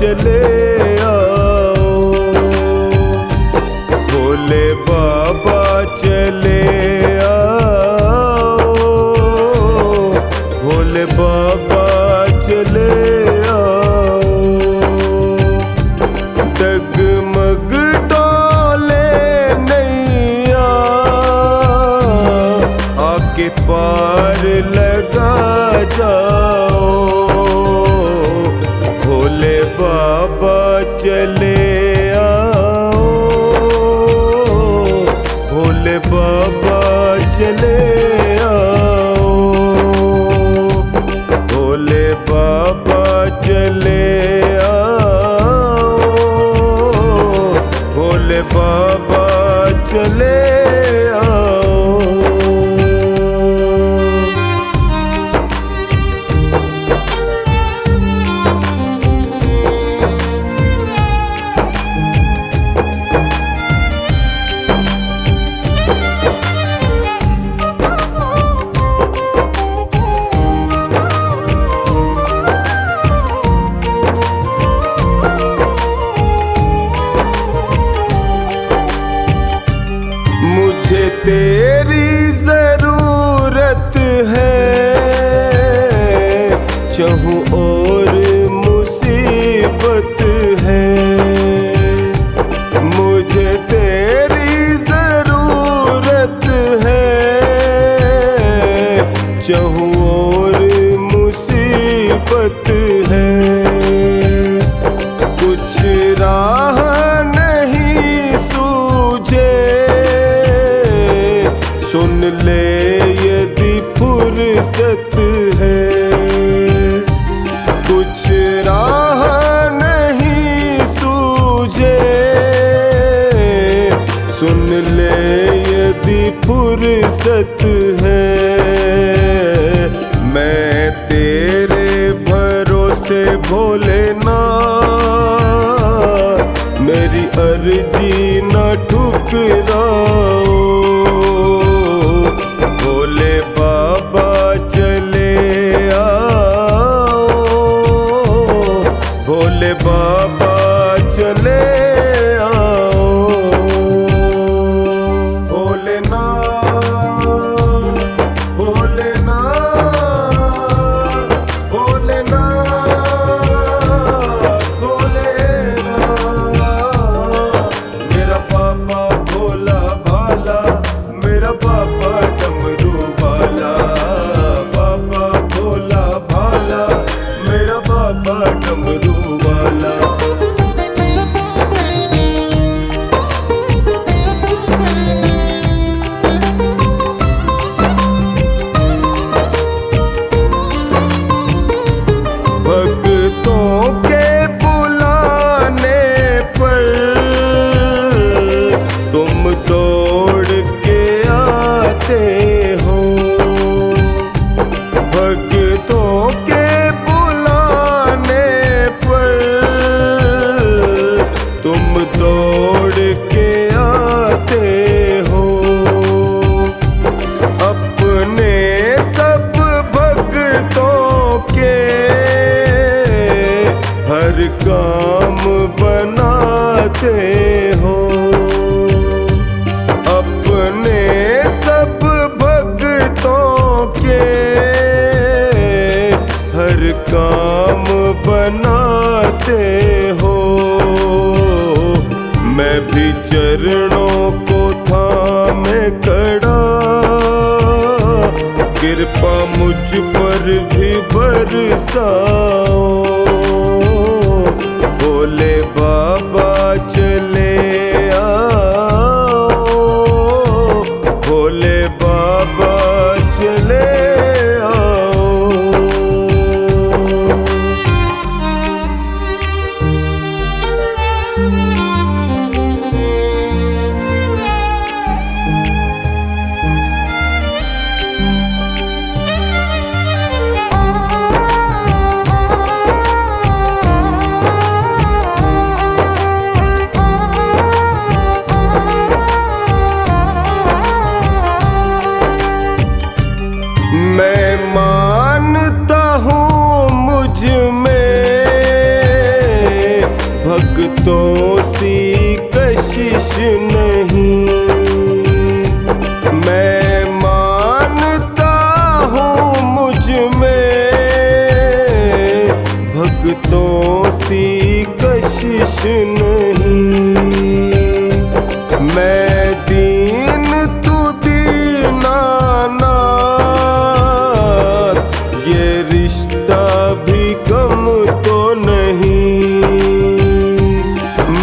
चले आओ, भोले बाबा चले आओ, भोले बाबा चले आओ। डगमग डोले नैया आके पार लगा जाओ, भोले बाबा चले आओ, भोले बाबा चले आओ, भोले बाबा चले आओ, भोले बाबा चले आओ। मुझे तेरी जरूरत है, चाहूं और मुसीबत है। मुझे तेरी जरूरत है, चाहूं और मुसीबत है। कुछ राह नहीं सूझे, सुन ले यदि फुर्सत है। कुछ राह नहीं सूझे, सुन ले यदि फुर्सत है। मैं तेरे भरोसे भोलेनाथ, मेरी अर्जी न ठुकराओ, भोले बाबा चले आओ, भोले बाबा चले आओ। भोलेनाथ भोलेनाथ भोलेनाथ भोलेनाथ, मेरा बाबा भोला भाला, मेरा बाबा डमरू वाला, बाबा भोला भाला, मेरा बाबा डमरू वाला। भक्तों के बुलाने पर तुम दौड़ के आते हो, भक्तों के बुलाने पर तुम दौड़ के आते हो। अपने सब भक्तों के हर काम बनाते हो, अपने सब भक्तों के हर काम बनाते हो। मैं भी चरणों को थामे खड़ा, कृपा मुझ पर भी बरसाओ, भोले बाबा चले आओ, भोले बाबा चले आओ। नहीं। मैं दीन तू दीनानाथ, ये रिश्ता भी कम तो नहीं।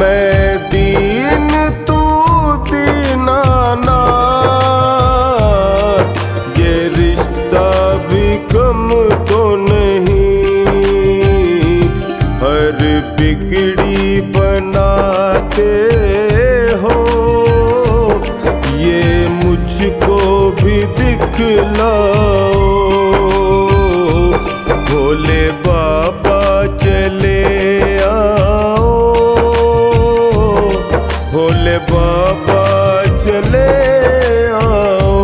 मैं दीन तू दीनानाथ, ये रिश्ता भी कम तो नहीं। हर बिगड़ी बनाते हो, ये मुझको भी दिखलाओ। भोले बाबा चले आओ, भोले बाबा चले आओ।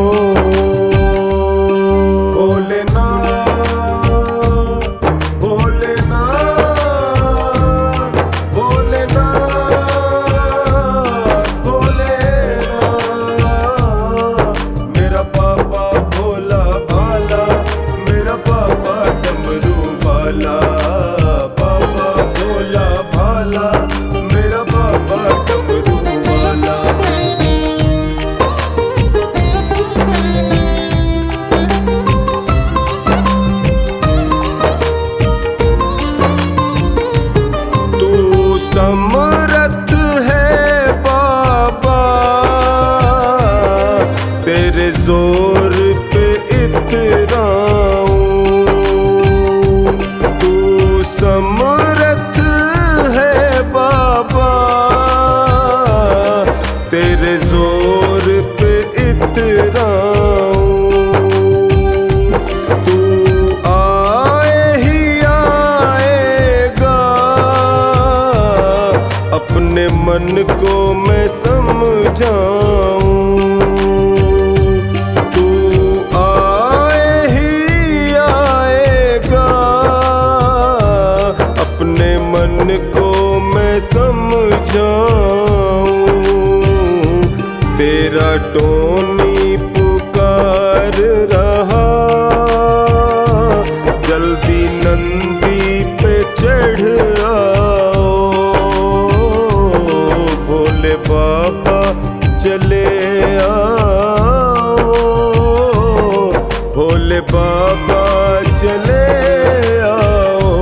भोलेनाथ भोलेनाथ भोलेनाथ भोलेनाथ, मेरा बाबा भोला भाला, मेरा बाबा डमरू वाला। बाबा भोला भाला, मेरा बाबा डमरू वाला। तू समर्थ है बाबा, तेरे जोर पे इतराऊं। तू समर्थ है बाबा, तेरे जोर पे इतराऊं। तू आए ही आएगा, अपने मन को मैं समझाऊं। तू आए ही आएगा, अपने मन को मैं समझाऊं। तेरा टोनी पुकार रहा, जल्दी नंदी पे चढ़ आओ। भोले बाबा चले आओ, भोले बाबा चले आओ।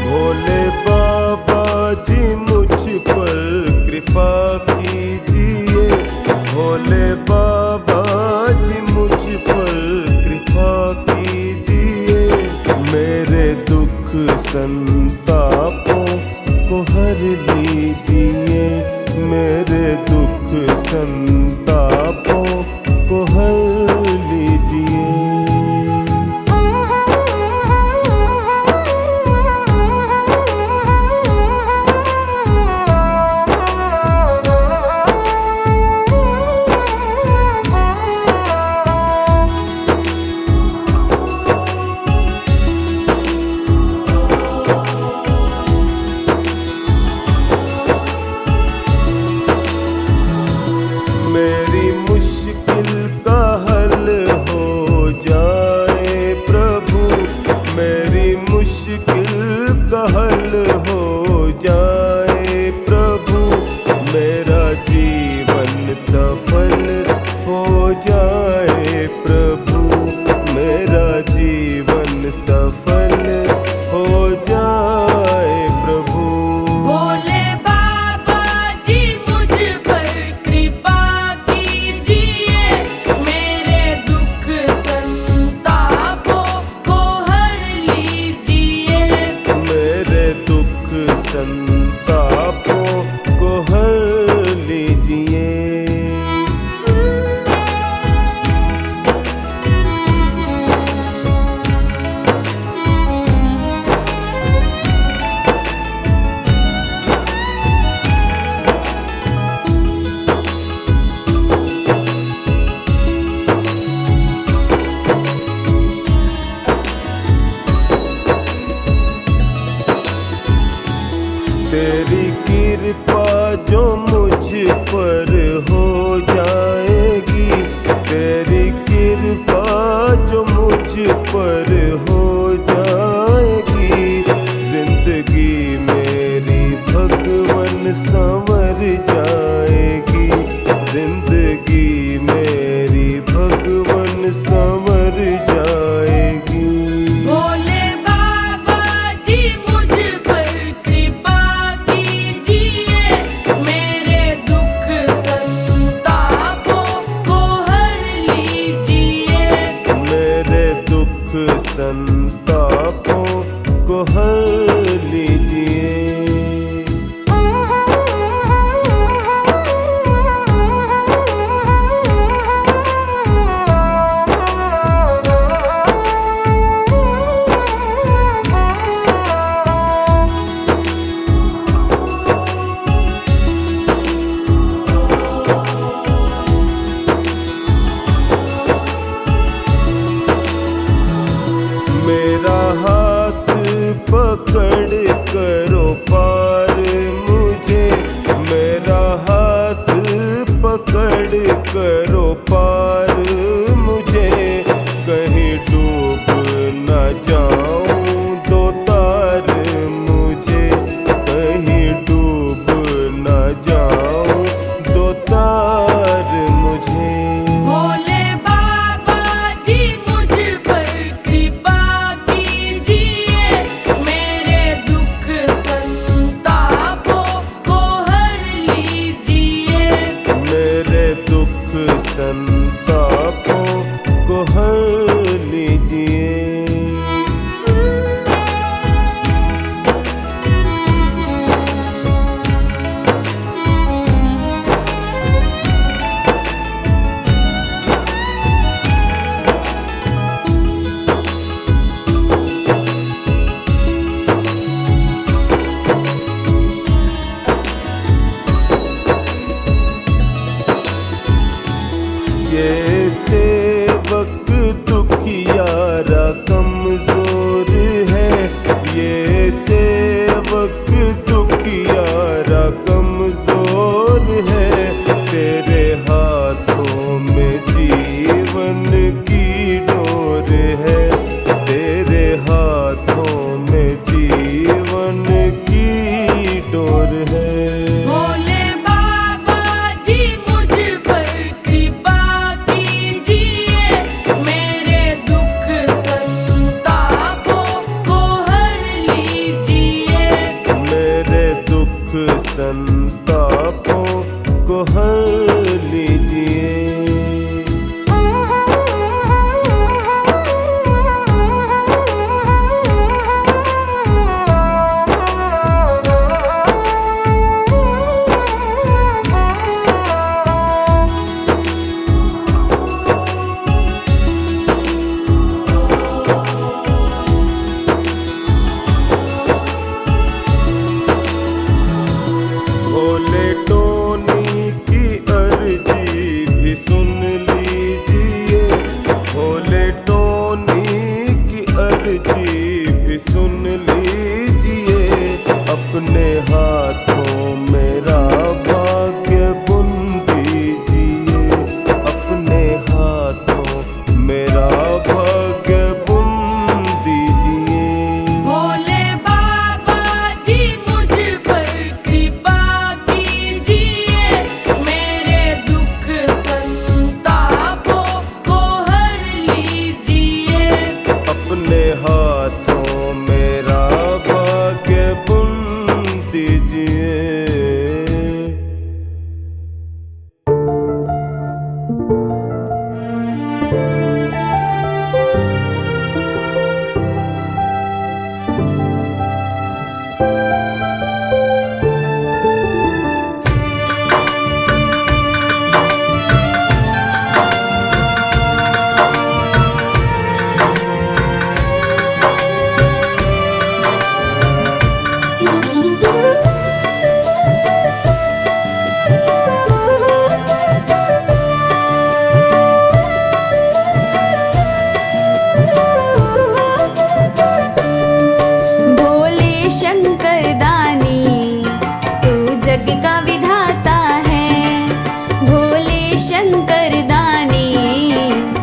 भोले बाबा जी मुझ पर कृपा कीजिए। भोले बाबा जी मुझ पर कृपा कीजिए। मेरे दुख संतापों को हर लीजिए। मेरे दुख संतापों को हर लीजिए। मेरी मुश्किल का हल हो जाए प्रभु, मेरी मुश्किल का हल हो जाए प्रभु। मेरा जीवन सफल हो जाए प्रभु, मेरा जीवन सफल हो जाए प्रभु। भोले बाबा जी मुझ पर कृपा कीजिए। मेरे दुख संतापों को हर लीजिए। मेरे दुख संतापों को हर लीजिए। तेरी कृपा जो मुझ पर हो जाएगी, तेरी कृपा जो मुझ पर हो जाएगी, जिंदगी मेरी भगवन संवर जाएगी, जिंदगी मेरी भगवन संवर जाएगी। भोले बाबा जी मुझ पर कृपा कीजिए, मेरे दुख संतापों को हर लीजिए, मेरे दुख संतापों को हर लीजिए। मेरा हाथ पकड़ करो पार मुझे, मेरा हाथ पकड़ करो पार मुझे, कहीं डूब न जाऊं दो तार मुझे, कहीं डूब न जाऊं दो तार मुझे। भोले बाबा जी मुझ पर कृपा कीजिए, मेरे दुख संतापों को हर लीजिए, मेरे दुख संतापों को हर लीजिए। ये सेवक दुखियारा कमजोर है, ये सेवक दुखियारा कमजोर है, तेरे हाथों में जीवन की डोर है, तेरे हाथों में जीवन की डोर है। भोले बाबा जी मुझ पर कृपा कीजिए, मेरे दुख संतापों को हर लीजिए, मेरे दुख संतापों को हर लीजिए। भोले टोनी की अर्जी भी सुन लीजिए, भोले टोनी की अर्जी भी सुन लीजिए, अपने हाथों मेरा भाग्य बुन दीजिए, अपने हाथों मेरा भाग्य बुन दीजिए। भोले बाबा जी मुझ पर कृपा कीजिए, मेरे दुख संतापों को हर लीजिए, अपने हाथों मेरा भाग्य बुन दीजिए। भोले शंकर दानी जग का विधाता है। भोले शंकर दानी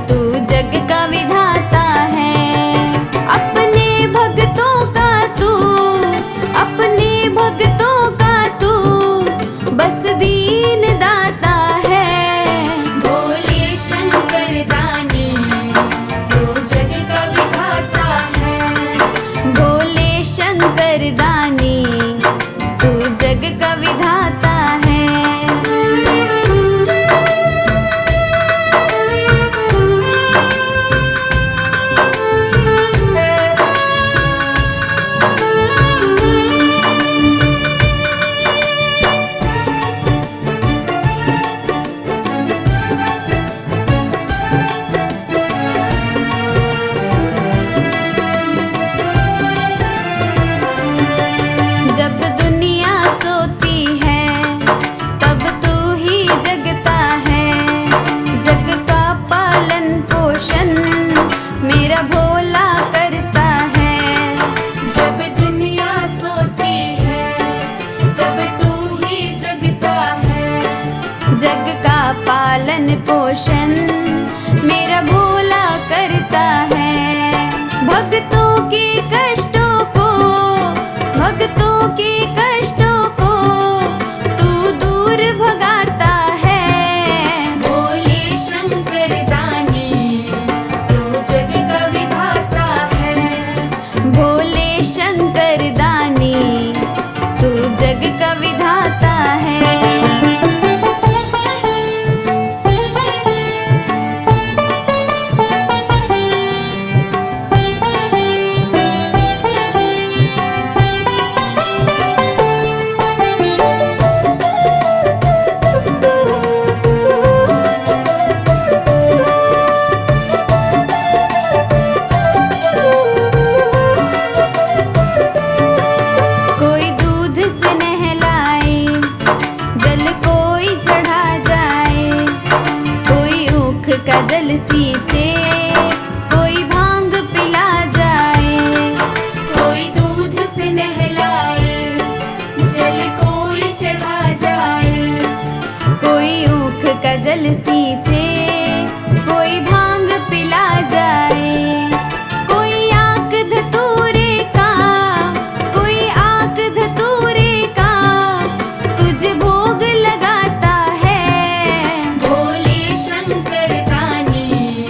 तू जग का विधाता है। अपने भक्तों का तू, अपने भक्तों का तू बस दीन दाता है। भोले शंकर दानी तू जग का विधाता है। भोले शंकर दानी तू जग का विधाता है। जब दुनिया सोती है तब तू ही जगता है। जग का पालन पोषण मेरा भोला करता है। जब दुनिया सोती है तब तू ही जगता है। जग का पालन पोषण मेरा भोला करता है। भक्तों के कष्टों को, भक्तों के कष्टों को तू दूर भगाता है। भोले शंकर दानी तू जग का विधाता है। भोले शंकर दानी तू जग का विधाता है। कोई दूध से नहलाए, जल कोई चढ़ा जाए। कोई ऊख का जल सींचे, कोई भांग पिला जाए। कोई दूध से नहलाए, जल कोई चढ़ा जाए। कोई ऊख का जल सींचे, कोई भांग पिला जाए। कोई आक धतूरे का, कोई आक धतूरे का तुझे भोग लगाता है। भोले शंकर दानी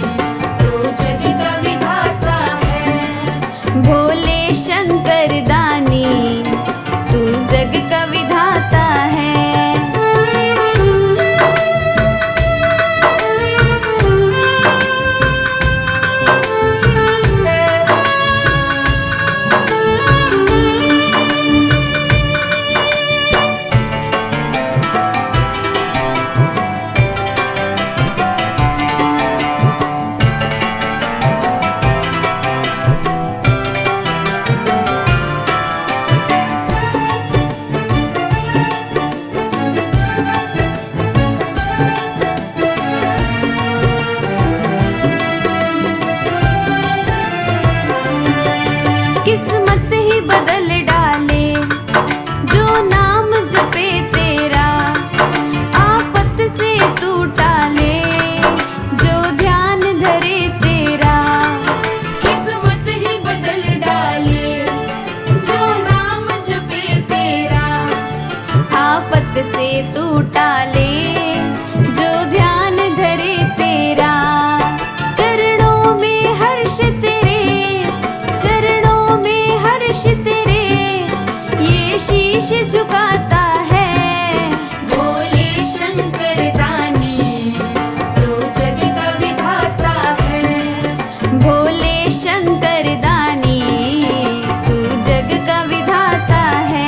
तू जग का विधाता है। भोले शंकर दानी तू जग का विधाता है। किस्मत ही बदल डाले जो नाम जपे तेरा। आफत से तू टाले जो ध्यान धरे तेरा। किस्मत ही बदल डाले जो नाम जपे तेरा। आफत से तू टाले जो ध्यान धरे तेरा। चरणों में हर्ष तेरे, चरणों में हर्ष तेरे ये शीश झुकाता है। भोले शंकर दानी तू जग का विधाता है। भोले शंकर दानी तू जग का विधाता है।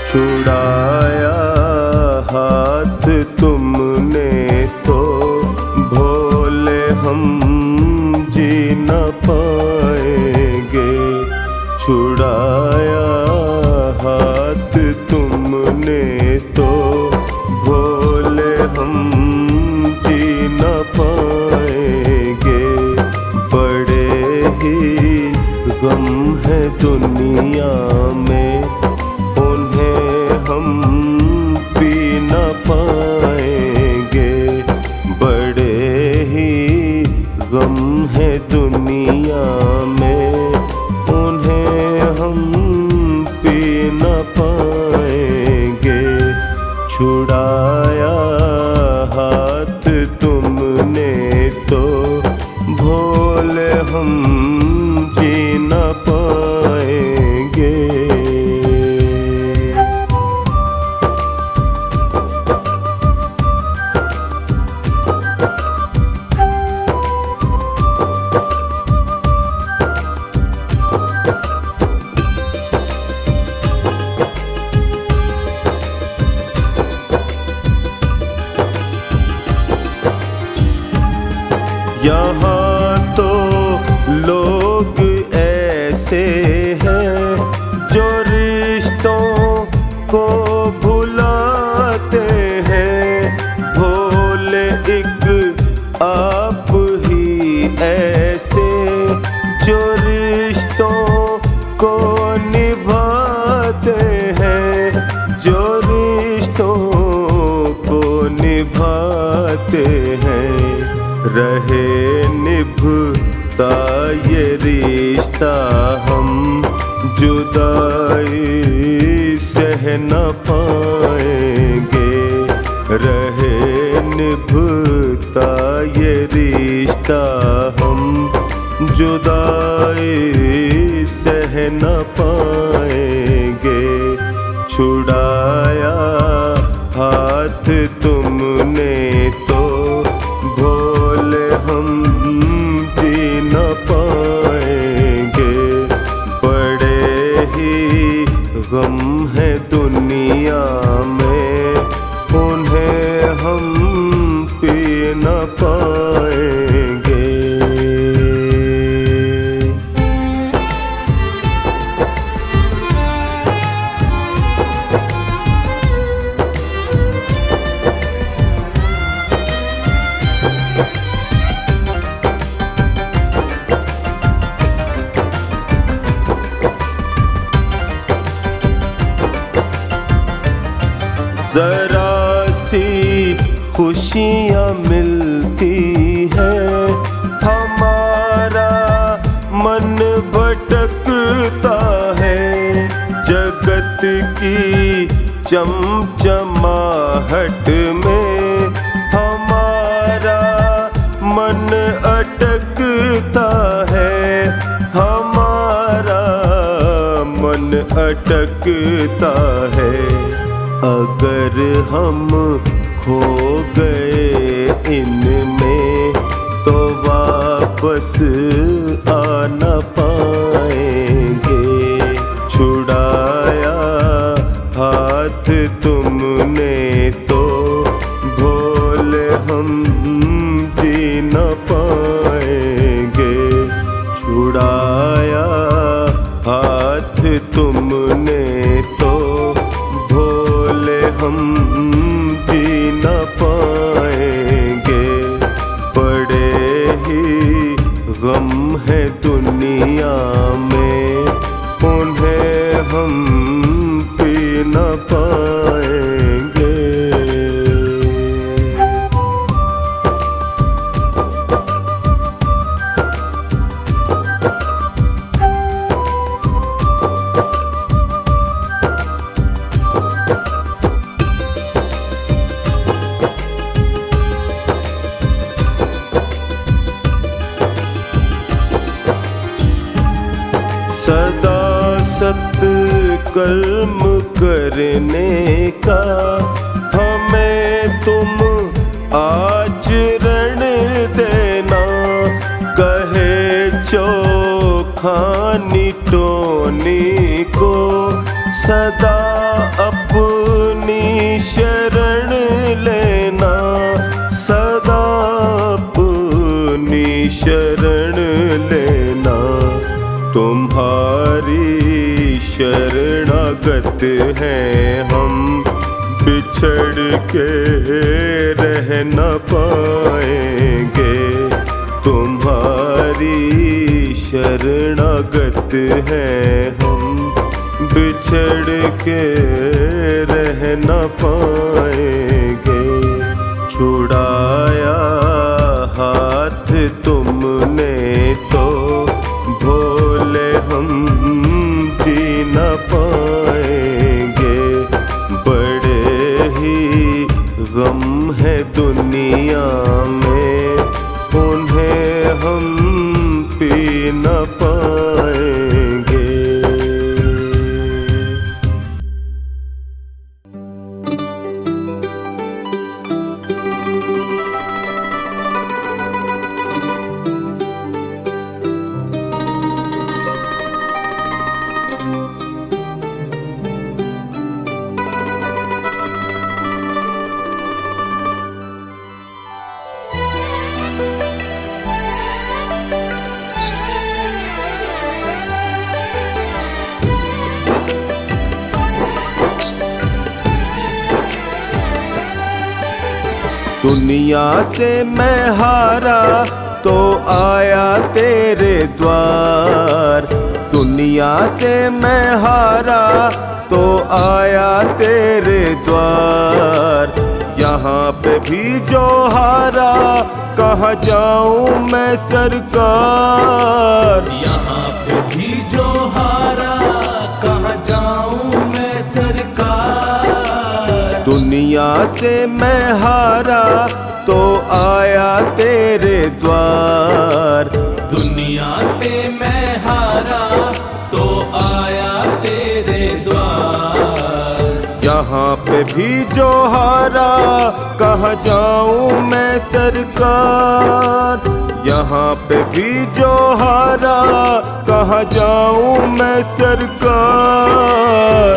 छुड़ाया हाथ तुमने तो भोले हम जी न पाएंगे। छुड़ाया हाथ तुमने तो भोले हम जी न पाएंगे। बड़े ही गम है दुनिया में, उन्हें हम पी न पाएंगे। बड़े ही गम है दुनिया में, उन्हें हम पी न पाएंगे। छुड़ाया हाथ तुमने तो भोले हम जी न पाएंगे। यहाँ तो लोग ऐसे हैं जो रिश्तों को भुलाते हैं। भोले एक आप ही ऐसे जो रिश्तों को निभाते हैं। जो रिश्तों को निभाते हैं। रहे निभता ये रिश्ता हम जुदाई सह न पाएंगे। रहे निभता ये रिश्ता हम जुदाई सह न पाएंगे। छुड़ाया हाथ तुमने तो भोले हम जी न पाएंगे। बड़े ही गम है दुनिया में, उन्हें हम पी न पाएंगे। जरा सी खुशियाँ मिलती है, हमारा मन भटकता है। जगत की चमचमाहट में हमारा मन अटकता है। हमारा मन अटकता है। अगर हम खो गए इनमें तो वापस आ न पाएंगे। छुड़ाया हाथ तुमने तो भोले हम जी न पाएंगे। छुड़ाया हाथ तुमने तो भोले हम जी न पाएंगे। बड़े ही गम है दुनिया में, उन्हें हम पी न पाएंगे। सदा सत्कर्म करने का हमें तुम आचरण देना। कहे चोखानी टोनी को सदा अपनी शरण लेना, सदा अपनी शरण लेना। तुम्हारी शरणागत हैं हम, बिछड़ के रह न पाएंगे। तुम्हारी शरणागत हैं हम, बिछड़ के रह न पाएंगे। छुड़ाया हाथ तुमने तो भोले हम जी न पाएंगे। बड़े ही गम है दुनिया में, उन्हें हम पी न पाएंगे। दुनिया से मैं हारा तो आया तेरे द्वार। दुनिया से मैं हारा तो आया तेरे द्वार। यहाँ पे भी जो हारा कहाँ जाऊँ मैं सरकार। यहाँ पे भी जो हारा कहाँ जाऊँ मैं सरकार। दुनिया से मैं हारा तो आया तेरे द्वार। दुनिया से मैं हारा तो आया तेरे द्वार। यहाँ पे भी जो हारा कहाँ जाऊँ मैं सरकार। यहाँ पे भी जो हारा कहाँ जाऊँ मैं सरकार।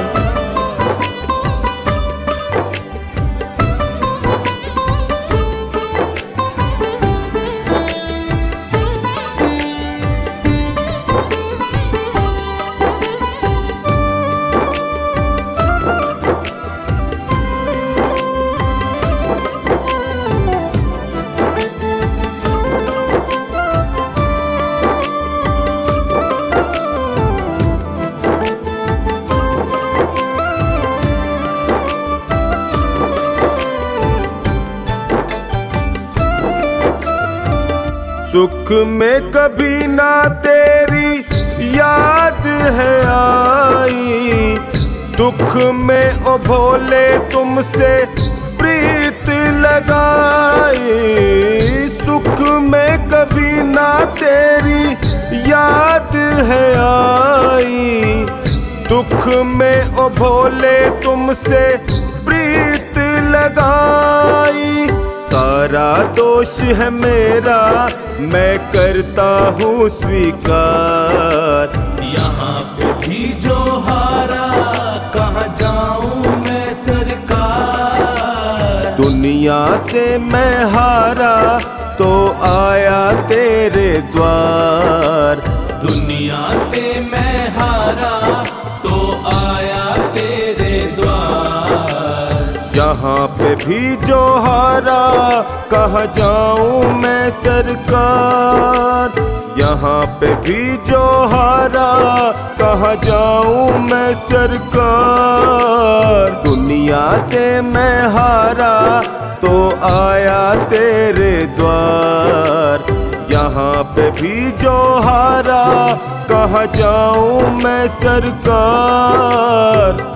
सुख में कभी ना तेरी याद है आई। दुख में ओ भोले तुमसे प्रीत लगाई। सुख में कभी ना तेरी याद है आई। दुख में ओ भोले तुमसे प्रीत लगाई। सारा दोष है मेरा मैं करता हूँ स्वीकार। यहाँ पे भी जो हारा कहाँ जाऊँ मैं सरकार। दुनिया से मैं हारा तो आया तेरे द्वार। दुनिया से मैं हारा तो आया तेरे द्वार। यहाँ पे भी जो हारा कहाँ जाऊँ मैं सरकार। यहाँ पे भी जो हारा कहाँ जाऊँ मैं सरकार। दुनिया से मैं हारा तो आया तेरे द्वार। यहाँ पे भी जो हारा कहाँ जाऊँ मैं सरकार।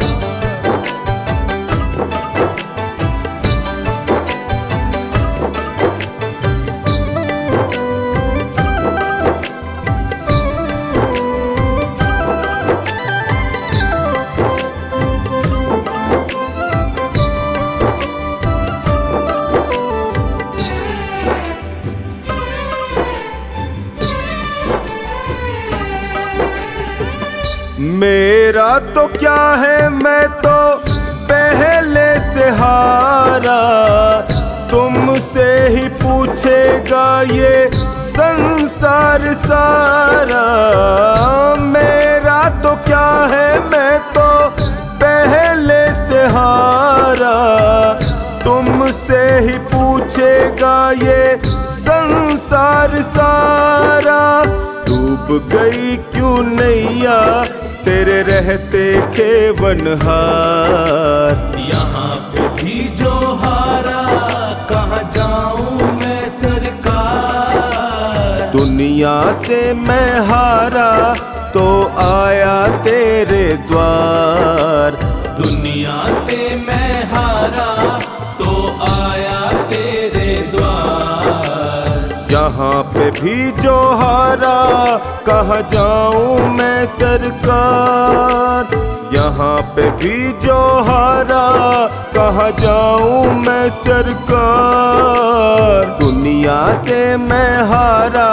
मेरा तो क्या है, मैं तो पहले से हारा, तुमसे ही पूछेगा ये संसार सारा। मेरा तो क्या है, मैं तो पहले से हारा, तुमसे ही पूछेगा ये संसार सारा। डूब गई क्यों नैया तेरे रहते खेवनहार। यहाँ पे भी जो हारा, कहाँ जाऊं मैं सरकार। दुनिया से मैं हारा तो आया तेरे द्वार। दुनिया से मैं हारा तो आया तेरे द्वार। यहाँ पे भी जो हारा, कहाँ जाऊं मैं सरकार। यहाँ पे भी जो हारा, कहाँ जाऊं मैं सरकार। दुनिया से मैं हारा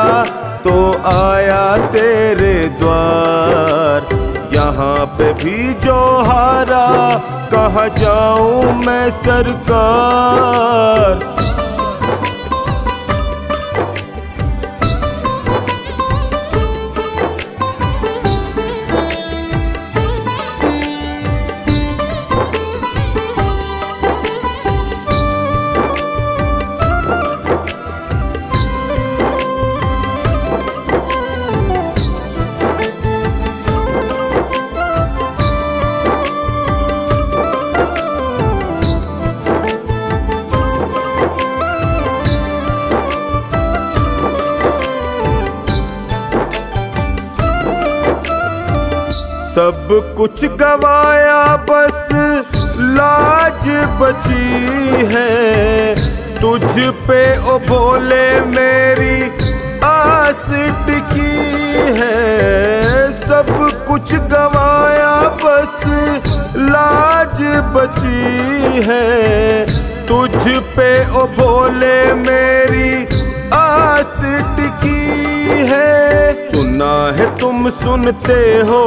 तो आया तेरे द्वार। यहाँ पे भी जो हारा, कहाँ जाऊं मैं सरकार। सब कुछ गवाया बस लाज बची है। तुझ पे ओ भोले मेरी आस टिकी है। सब कुछ गवाया बस लाज बची है। तुझ पे ओ भोले मेरी आस टिकी है। सुना है तुम सुनते हो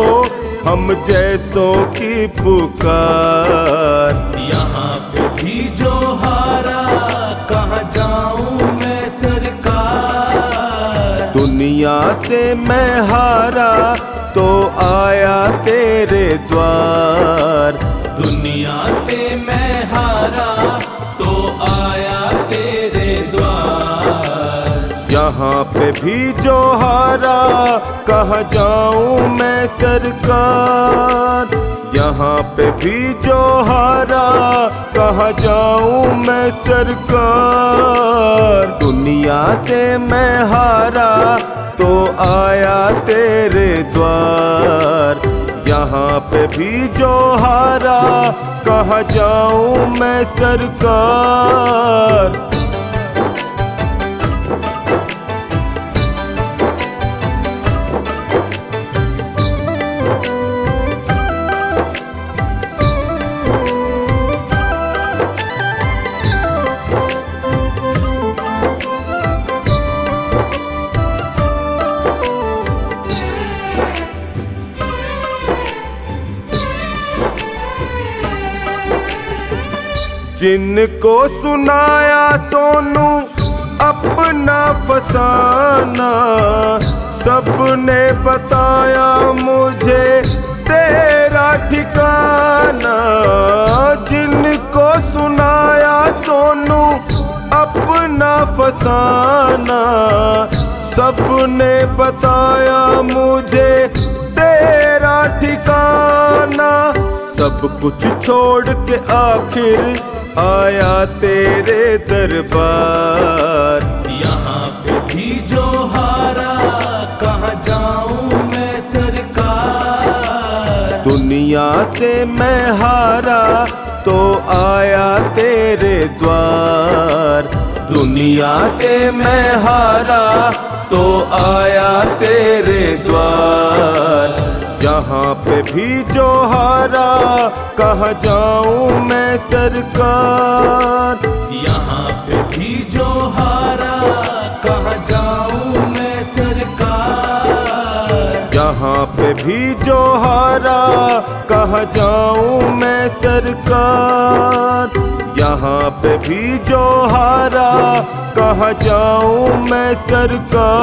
हम जैसों की पुकार। यहाँ पे भी जो हारा, कहाँ जाऊं मैं सरकार। दुनिया से मैं हारा तो आया तेरे द्वार। दुनिया से मैं हारा तो आया तेरे द्वार। यहाँ पे भी जो हारा, कहाँ जाऊं मैं सरकार। यहाँ पे भी जो हारा, कहाँ जाऊं मैं सरकार। दुनिया से मैं हारा तो आया तेरे द्वार। यहाँ पे भी जो हारा, कहाँ जाऊं मैं सरकार। जिनको सुनाया सोनू अपना फसाना, सबने बताया मुझे तेरा ठिकाना। जिनको सुनाया सोनू अपना फसाना, सबने बताया मुझे तेरा ठिकाना। सब कुछ छोड़ के आखिर आया तेरे दरबार। यहाँ पे भी जो हारा, कहाँ जाऊं मैं सरकार। दुनिया से मैं हारा तो आया तेरे द्वार। दुनिया से मैं हारा तो आया तेरे द्वार। यहाँ पे भी जो हारा, कहाँ जाऊं मैं सरकार। यहाँ पे भी जो हारा, कहाँ जाऊं मैं सरकार। यहाँ यहाँ पे भी जो हारा कहाँ जाऊं मैं सरकार। यहाँ पे भी जो हारा कहाँ जाऊं मैं सरकार।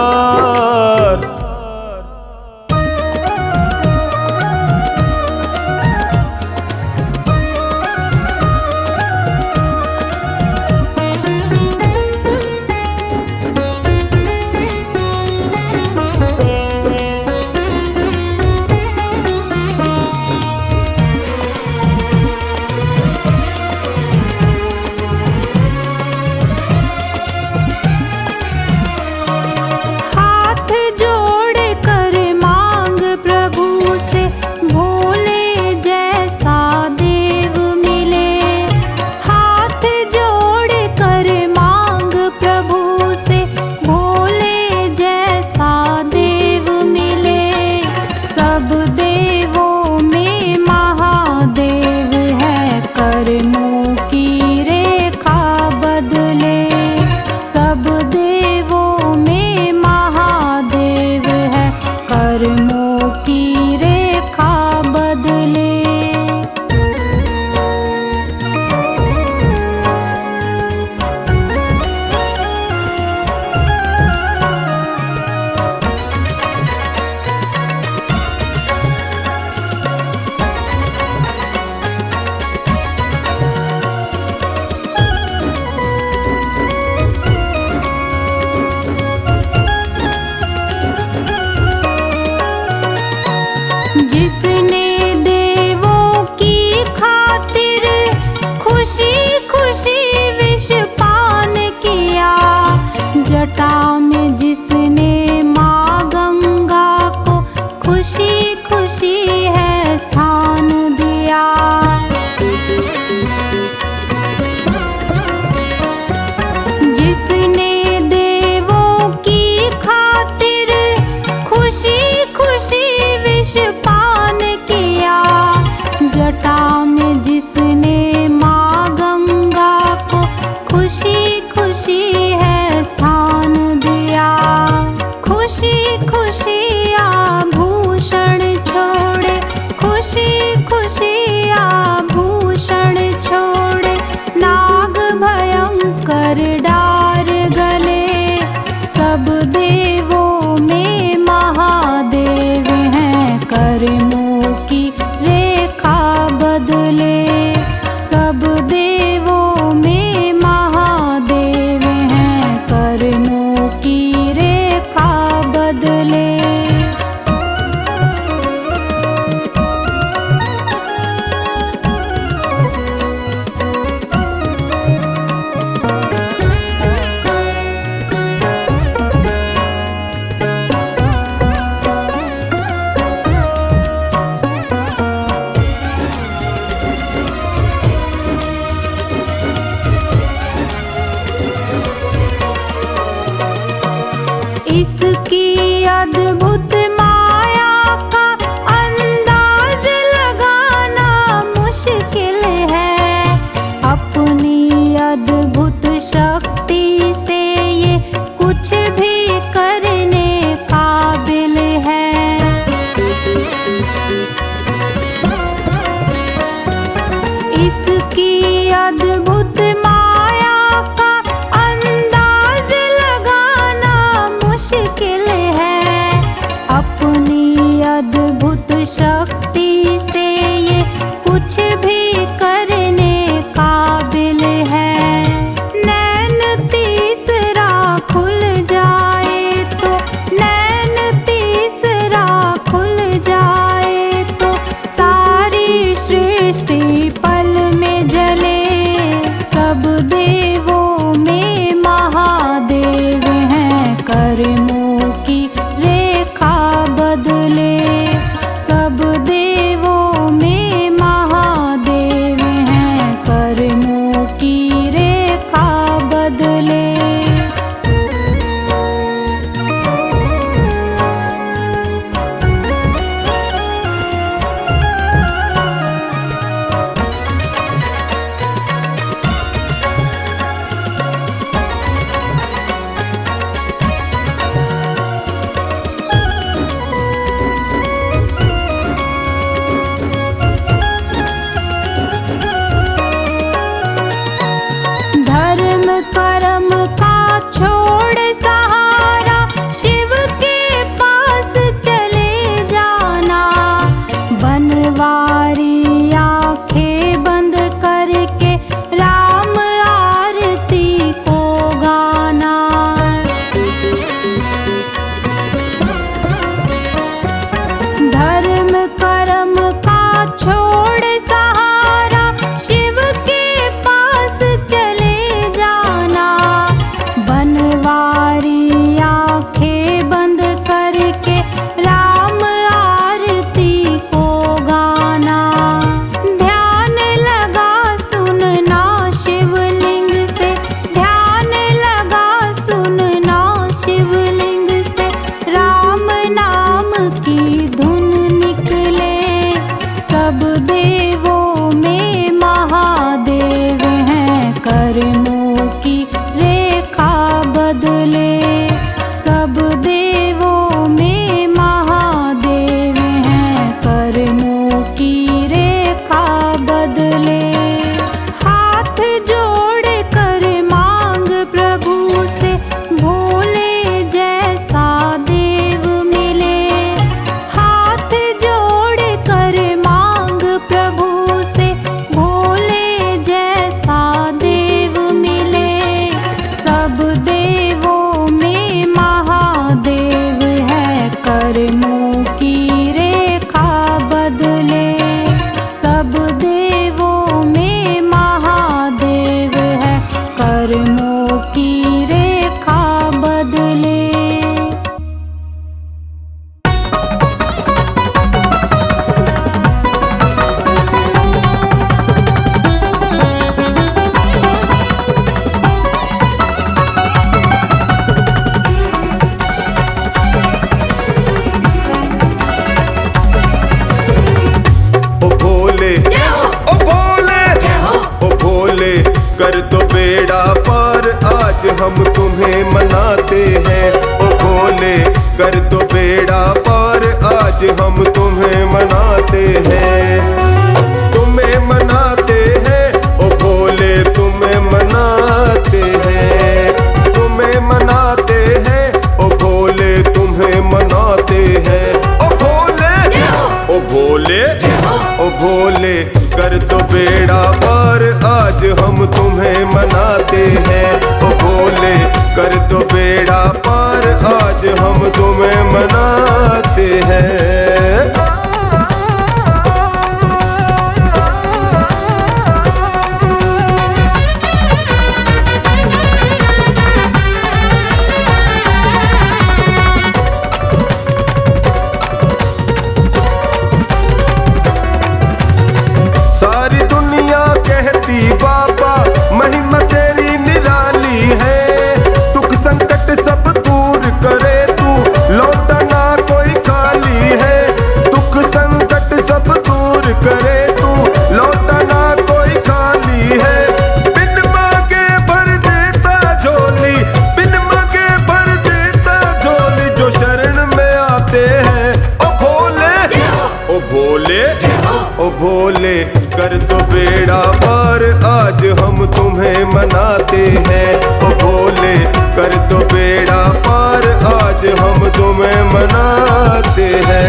जिसने देवों की खातिर खुशी खुशी विष पान किया, जटा में जिसने माँ गंगा को खुशी खुशी है स्थान दिया। जिसने देवों की खातिर खुशी खुशी विष पान किया, जटा में जिसने माँ गंगा को खुशी खुशी है स्थान दिया। खुशी खुशी आभूषण छोड़े, खुशी खुशी आभूषण छोड़े, नाग भयंकर डार गले। सब देवों में महादेव हैं, कर्मों की रेखा बदले। सब देवों में महादेव हैं, कर्मों की रेखा बदले। इसकी अद्भुत माया का अंदाज लगाना मुश्किल है। अपनी अद्भुत शक्ति से ये कुछ भी करने काबिल है। इसकी अद्भुत माया का अंदाज लगाना मुश्किल है। अपनी अद्भुत शक्ति से ये कुछ भी करने काबिल है। नैन तीसरा खुल जाए तो, नैन तीसरा खुल जाए तो, सारी सृष्टि पल में जले। सब बेड़ा पार, आज हम तुम्हें मनाते हैं। ओ भोले कर दो बेड़ा पार, आज हम तुम्हें मनाते हैं। तुम्हें मनाते हैं ओ भोले, तुम्हें मनाते हैं। तुम्हें मनाते हैं ओ भोले, तुम्हें मनाते हैं। ओ भोले, ओ भोले, ओ भोले कर दो बेड़ा पार, आज हम तुम्हें मनाते हैं। ओ भोले कर दो बेड़ा पार, आज हम तुम्हें मनाते हैं। सारी दुनिया कहती बाबा महिमा तेरी निराली है। दुख संकट सब दूर करे तू, लौटा ना कोई खाली है। दुख संकट सब दूर करे तू, लौटा ना कोई खाली है। बिन मांगे भर देता झोली, बिन मांगे भर देता झोली, जो शरण में आते हैं। ओ भोले, ओ भोले, ओ भोले कर दो बेड़ा पार, आज हम तुम्हें मनाते हैं। ओ भोले कर दो बेड़ा पार, आज हम तुम्हें मनाते हैं।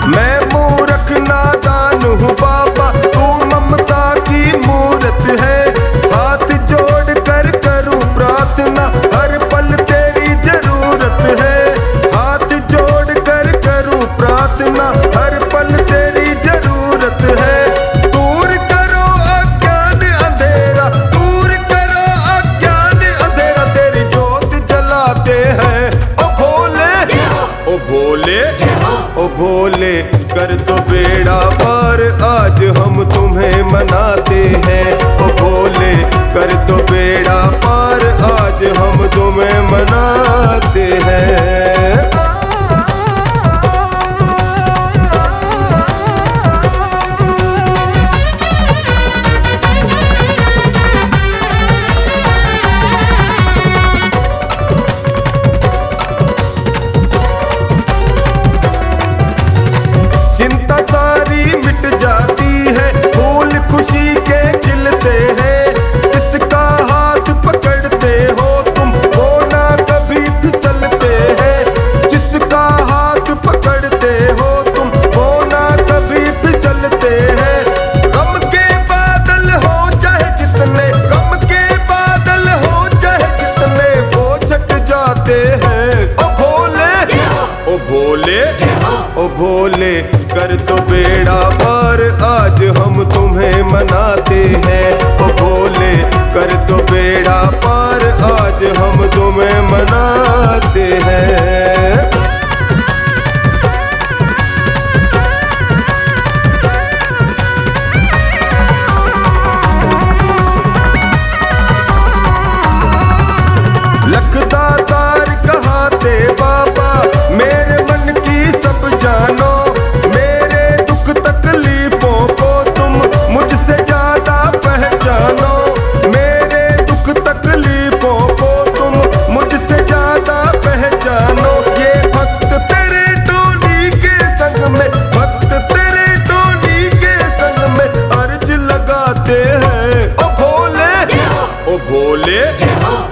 मैं मूर्ख नादान हूँ बाबा, तू ममता की मूरत है। हाथ जोड़ कर करूँ प्रार्थना, हर पल तेरी जरूरत है। हाथ जोड़ कर करूँ प्रार्थना, हर पल तेरी जरूरत है। दूर करो अज्ञान अंधेरा, दूर करो अज्ञान अंधेरा, तेरी ज्योत जलाते हैं। ओ भोले, ओ भोले, ओ भोले कर दो बेड़ा पार, आज हम तुम्हें मनाते हैं। ओ भोले कर दो बेड़ा पार, आज हम तुम्हें मनाते हैं। चिंता सारी मिट जाती है, फूल खुशी के खिलते हैं। जिसका हाथ पकड़ते हो तुम, वो ना कभी फिसलते हैं। जिसका हाथ पकड़ते हो तुम, वो ना कभी फिसलते हैं। गम के बादल हो चाहे जितने, गम के बादल हो चाहे जितने, वो छट जाते हैं। ओ भोले, ओ भोले, ओ भोले कर दो बेड़ा पार, आज हम तुम्हें मनाते हैं। ओ भोले कर दो बेड़ा पार, आज हम तुम्हें मनाते हैं। लखदातार कहाते बाबा, मेरे मन की सब जानो। मेरे दुख तकलीफों को तुम मुझसे ज्यादा पहचानो। मेरे दुख तकलीफों को तुम मुझसे ज्यादा पहचानो। ये भक्त तेरे टोनी के संग में, भक्त तेरे टोनी के संग में अर्ज लगाते हैं। ओ भोले, ओ भोले,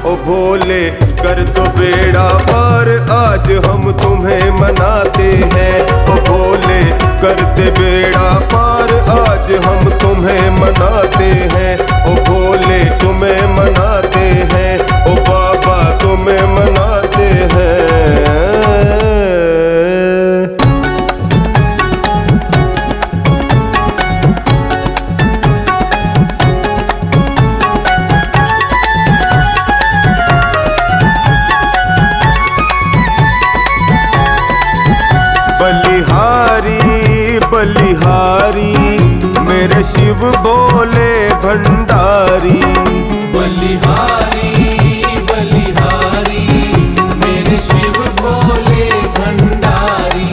ओ भोले कर दो बेड़ा पार, आज हम तुम्हें मनाते हैं। ओ भोले कर दे बेड़ा पार, आज हम तुम्हें मनाते हैं। ओ भोले तुम्हें मनाते हैं, ओ बाबा तुम्हें मनाते हैं। बलिहारी बलिहारी मेरे शिव भोले भंडारी। बलिहारी बलिहारी मेरे शिव भोले भंडारी।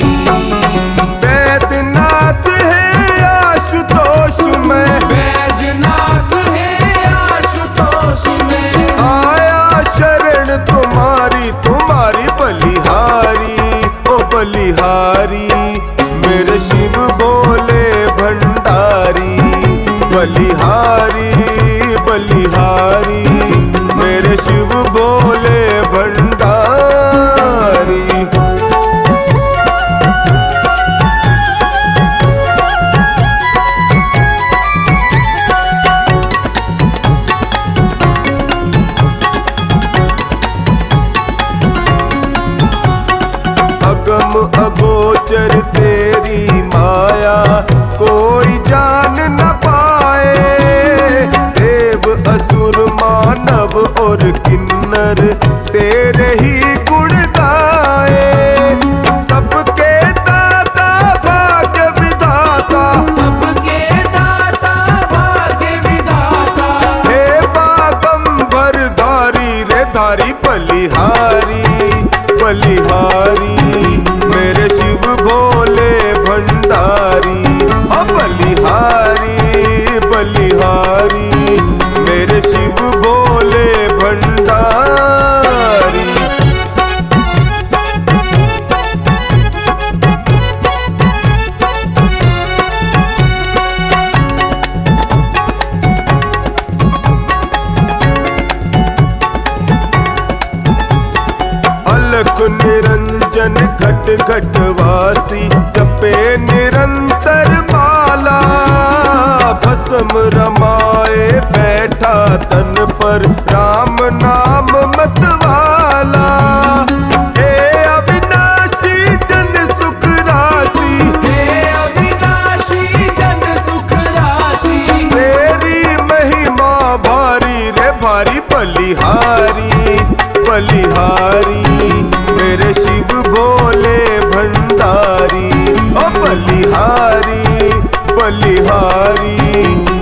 बैद्यनाथ है आशुतोष में, बैद्यनाथ है आशुतोष में, आया शरण तुम्हारी तुम्हारी बलिहारी। ओ बलिहारी मेरे शिव भोले भंडारी। बलिहारी बलिहारी मेरे शिव भोले भंडारी। अगम अगोचर तेरी माया कोई जान न पाए। देव असुर मानव और किन्नर तेरे ही गुण गाए। सबके दाता भाग्य विधाता, सबके दाता भाग्य विधाता। हे बागंबर धारी रे धारी बलिहारी। बलिहारी मेरे शिव भोले भंडारी। ओ बलिहारी बलिहारी मेरे शिव भोले भंडारी। अलख निरंजन घट घट वासी जपे निरंतर माला। भस्म रमाए बैठा तन पर राम नाम मतवाला। हे अविनाशी जन सुख राशि, हे अविनाशी जन सुख राशि। तेरी महिमा भारी रे भारी बलिहारी। बलिहारी मेरे शिव भोले भंडारी। ओ बलिहारी बलिहारी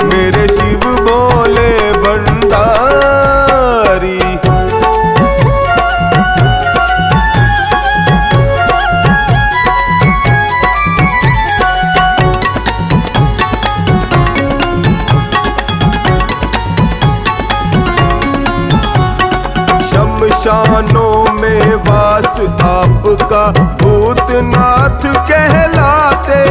मेरे शिव भोले भंडारी। शमशानों में वास आपका भूतनाथ कहलाते।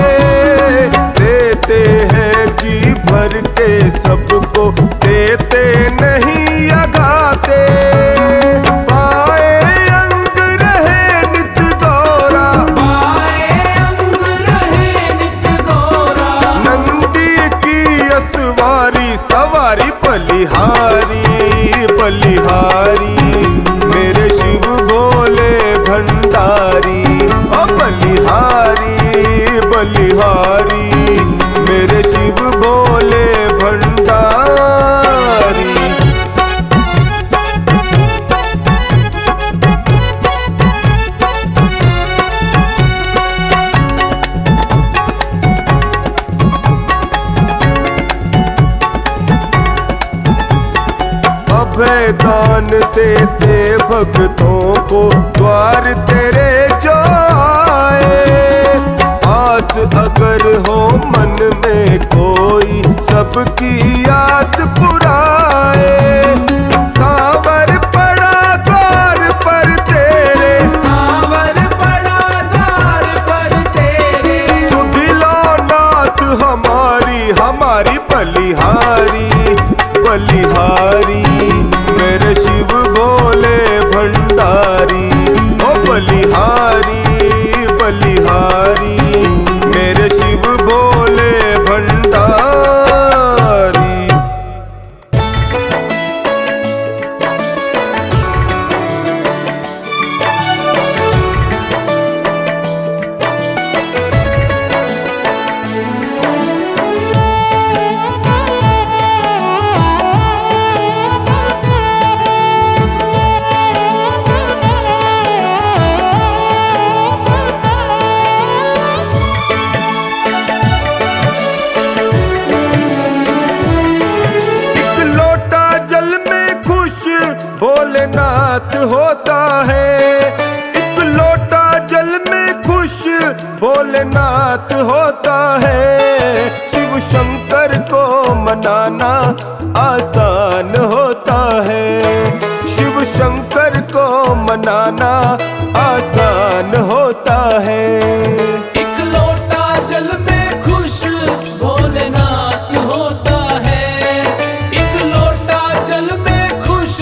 देते हैं जी भर के सबको, देते नहीं अगाते। पाए अंग रहे नित गौरा, पाए अंग रहे नित गौरा। नंदी की असवारी सवारी बलिहारी। बलिहारी मेरे शिव भोले भंडारी। ओ बलिहारी बलिहारी मेरे शिव भोले भंडारी। अभय दान देते भक्तों को द्वार तेरे जो आए। आस अगर हो मन में कोई सबकी आस पुराए। सावर पड़ा द्वार पर तेरे, सावर पड़ा द्वार पर तेरे। सुधिलो नाथ हमारी हमारी बलिहारी। बलिहारी मेरे शिव भोले भंडारी। ओ बलिहारी बलिहारी मेरे शिव भोले भंडारी। शंकर को मनाना आसान होता है। शिव शंकर को मनाना आसान होता है। एक लोटा जल में खुश भोलेनाथ होता है। एक लोटा जल में खुश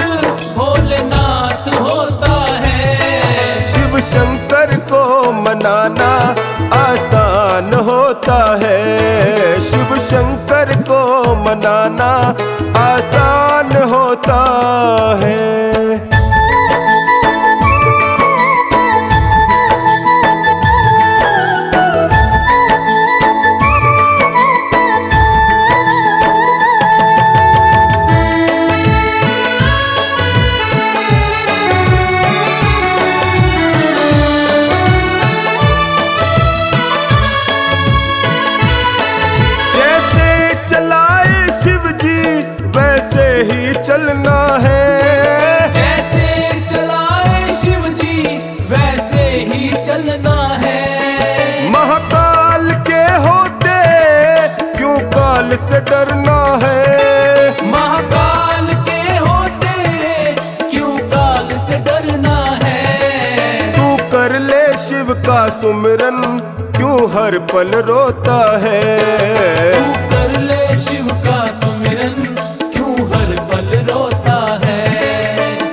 भोलेनाथ होता है। शिव शंकर को मनाना आसान होता है। शिव शंकर को मनाना आसान होता है। ही चलना है। जैसे चलाए शिव जी वैसे ही चलना है। महाकाल के होते क्यों काल से डरना है। महाकाल के होते क्यों काल से डरना है। तू कर ले शिव का सुमिरन क्यों हर पल रोता है। तू कर ले शिव का सुमिरन हर पल रोता है।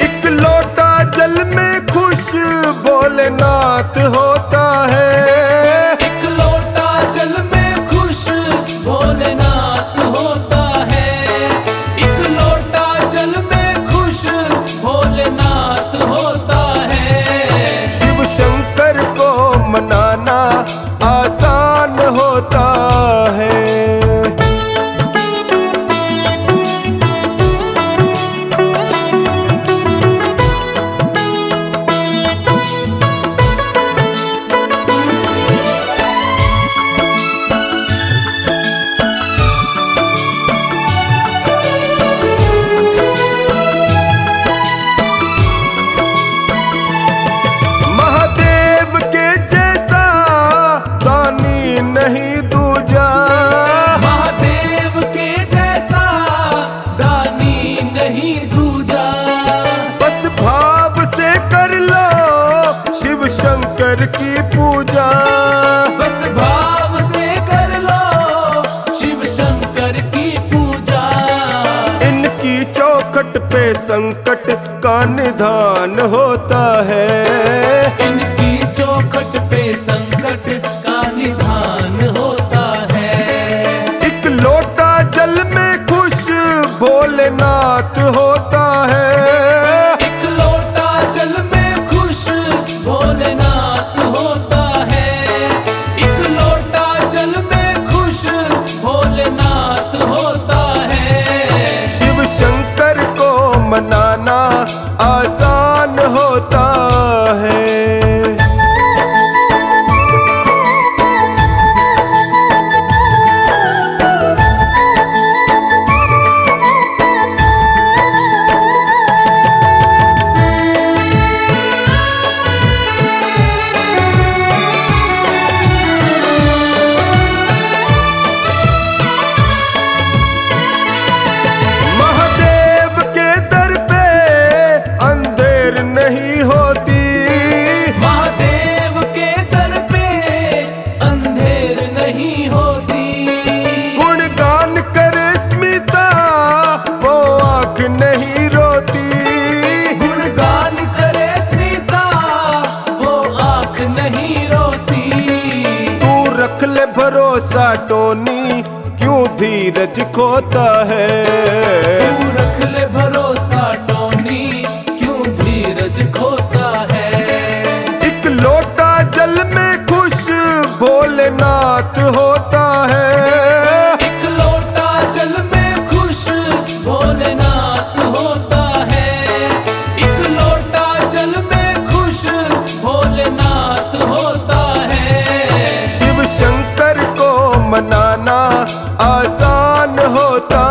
एक लोटा जल में खुश भोलेनाथ होता है। एक लोटा जल में खुश भोलेनाथ होता है। एक लोटा जल में खुश भोलेनाथ होता है। शिव शंकर को मनाना आसान होता है। नहीं दूजा महादेव के जैसा दानी नहीं दूजा। बस भाव से कर लो शिव शंकर की पूजा। बस भाव से कर लो शिव शंकर की पूजा। इनकी चौखट पे संकट का निदान होता है। इनकी चौखट पे संकट का निदान होता है। एक लोटा जल में खुश भोलेनाथ होता है। एक लोटा जल में खुश भोलेनाथ होता है। एक लोटा जल में खुश भोलेनाथ होता है। शिव शंकर को मनाना आसान होता है। नहीं होती। महादेव के दर पे अंधेर नहीं होती। गुणगान करे स्मिता वो आँख नहीं रोती। गुणगान करे स्मिता वो आँख नहीं रोती। तू रख ले भरोसा टोनी क्यों धीरज खोता है। तू रख ले भरोसा टोनी क्यों धीरज खोता है। एक लोटा जल में खुश भोलेनाथ होता है। एक लोटा जल में खुश भोलेनाथ होता है। एक लोटा जल में खुश भोलेनाथ होता है। शिव शंकर को मनाना आसान होता